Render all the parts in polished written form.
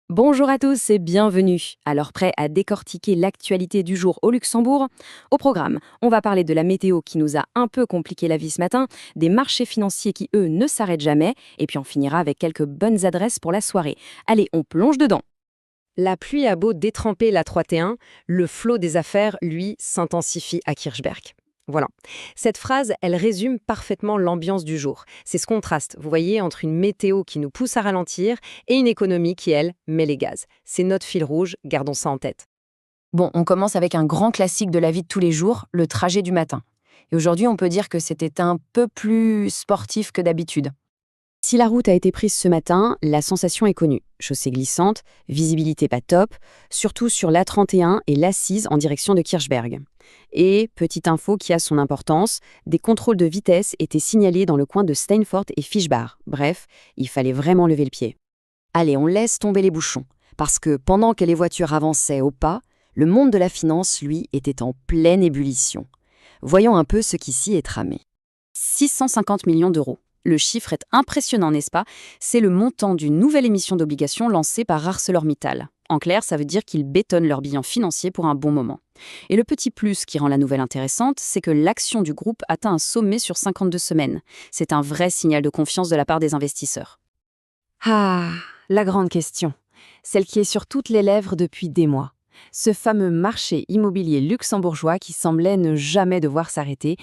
Bonjour à tous et bienvenue. Alors prêt à décortiquer l'actualité du jour au Luxembourg? Au programme, on va parler de la météo qui nous a un peu compliqué la vie ce matin, des marchés financiers qui, eux, ne s'arrêtent jamais, et puis on finira avec quelques bonnes adresses pour la soirée. Allez, on plonge dedans. La pluie a beau détremper la 3T1, le flot des affaires, lui, s'intensifie à Kirchberg. Voilà. Cette phrase, elle résume parfaitement l'ambiance du jour. C'est ce contraste, vous voyez, entre une météo qui nous pousse à ralentir et une économie qui, elle, met les gaz. C'est notre fil rouge, gardons ça en tête. Bon, on commence avec un grand classique de la vie de tous les jours, le trajet du matin. Et aujourd'hui, on peut dire que c'était un peu plus sportif que d'habitude. Si la route a été prise ce matin, la sensation est connue. Chaussée glissante, visibilité pas top, surtout sur l'A31 et l'A6 en direction de Kirchberg. Et, petite info qui a son importance, des contrôles de vitesse étaient signalés dans le coin de Steinfort et Fischbach. Bref, il fallait vraiment lever le pied. Allez, on laisse tomber les bouchons, parce que pendant que les voitures avançaient au pas, le monde de la finance, lui, était en pleine ébullition. Voyons un peu ce qu'ici est tramé. 650 millions d'euros. Le chiffre est impressionnant, n'est-ce pas? C'est le montant d'une nouvelle émission d'obligations lancée par ArcelorMittal. En clair, ça veut dire qu'ils bétonnent leur bilan financier pour un bon moment. Et le petit plus qui rend la nouvelle intéressante, c'est que l'action du groupe atteint un sommet sur 52 semaines. C'est un vrai signal de confiance de la part des investisseurs. Ah, la grande question. Celle qui est sur toutes les lèvres depuis des mois. Ce fameux marché immobilier luxembourgeois qui semblait ne jamais devoir s'arrêter.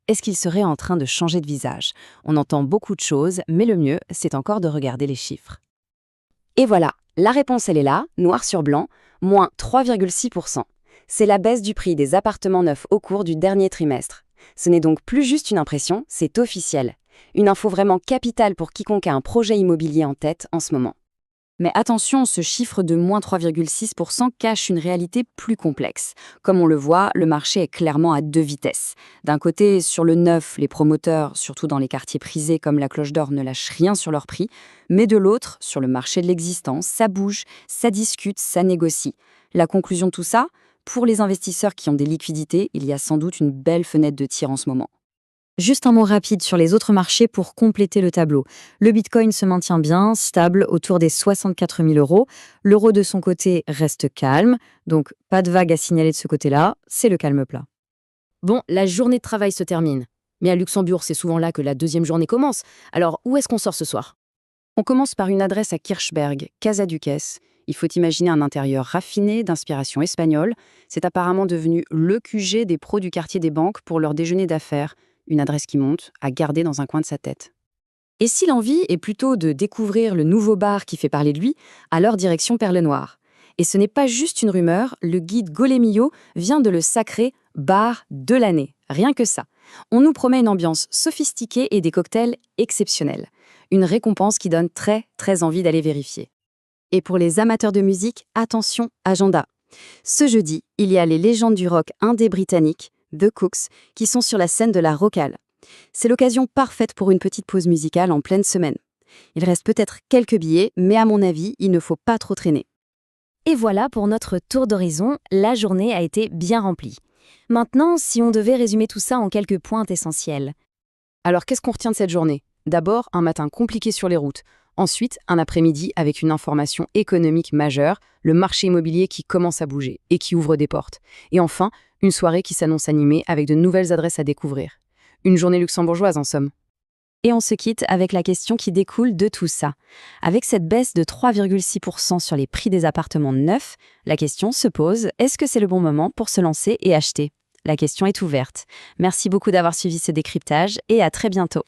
Est-ce qu'il serait en train de changer de visage? On entend beaucoup de choses, mais le mieux, c'est encore de regarder les chiffres. Et voilà, la réponse elle est là, noir sur blanc, moins 3,6%. C'est la baisse du prix des appartements neufs au cours du dernier trimestre. Ce n'est donc plus juste une impression, c'est officiel. Une info vraiment capitale pour quiconque a un projet immobilier en tête en ce moment. Mais attention, ce chiffre de moins 3,6% cache une réalité plus complexe. Comme on le voit, le marché est clairement à deux vitesses. D'un côté, sur le neuf, les promoteurs, surtout dans les quartiers prisés comme la Cloche d'Or, ne lâchent rien sur leur prix. Mais de l'autre, sur le marché de l'existant, ça bouge, ça discute, ça négocie. La conclusion de tout ça, pour les investisseurs qui ont des liquidités, il y a sans doute une belle fenêtre de tir en ce moment. Juste un mot rapide sur les autres marchés pour compléter le tableau. Le Bitcoin se maintient bien, stable autour des 64 000 euros. L'euro de son côté reste calme, donc pas de vague à signaler de ce côté-là, c'est le calme plat. Bon, la journée de travail se termine. Mais à Luxembourg, c'est souvent là que la deuxième journée commence. Alors, où est-ce qu'on sort ce soir? On commence par une adresse à Kirchberg, Casa Duques. Il faut imaginer un intérieur raffiné d'inspiration espagnole. C'est apparemment devenu le QG des pros du quartier des banques pour leur déjeuner d'affaires. Une adresse qui monte, à garder dans un coin de sa tête. Et si l'envie est plutôt de découvrir le nouveau bar qui fait parler de lui, alors direction Perle Noire. Et ce n'est pas juste une rumeur, le guide Golemio vient de le sacrer bar de l'année. Rien que ça. On nous promet une ambiance sophistiquée et des cocktails exceptionnels. Une récompense qui donne très, très envie d'aller vérifier. Et pour les amateurs de musique, attention, agenda. Ce jeudi, il y a les légendes du rock indé britannique, The Cooks, qui sont sur la scène de la Rocale. C'est l'occasion parfaite pour une petite pause musicale en pleine semaine. Il reste peut-être quelques billets, mais à mon avis, il ne faut pas trop traîner. Et voilà pour notre tour d'horizon, la journée a été bien remplie. Maintenant, si on devait résumer tout ça en quelques points essentiels. Alors qu'est-ce qu'on retient de cette journée? D'abord, un matin compliqué sur les routes. Ensuite, un après-midi avec une information économique majeure, le marché immobilier qui commence à bouger et qui ouvre des portes. Et enfin, une soirée qui s'annonce animée avec de nouvelles adresses à découvrir. Une journée luxembourgeoise en somme. Et on se quitte avec la question qui découle de tout ça. Avec cette baisse de 3,6% sur les prix des appartements neufs, la question se pose, est-ce que c'est le bon moment pour se lancer et acheter? La question est ouverte. Merci beaucoup d'avoir suivi ce décryptage et à très bientôt.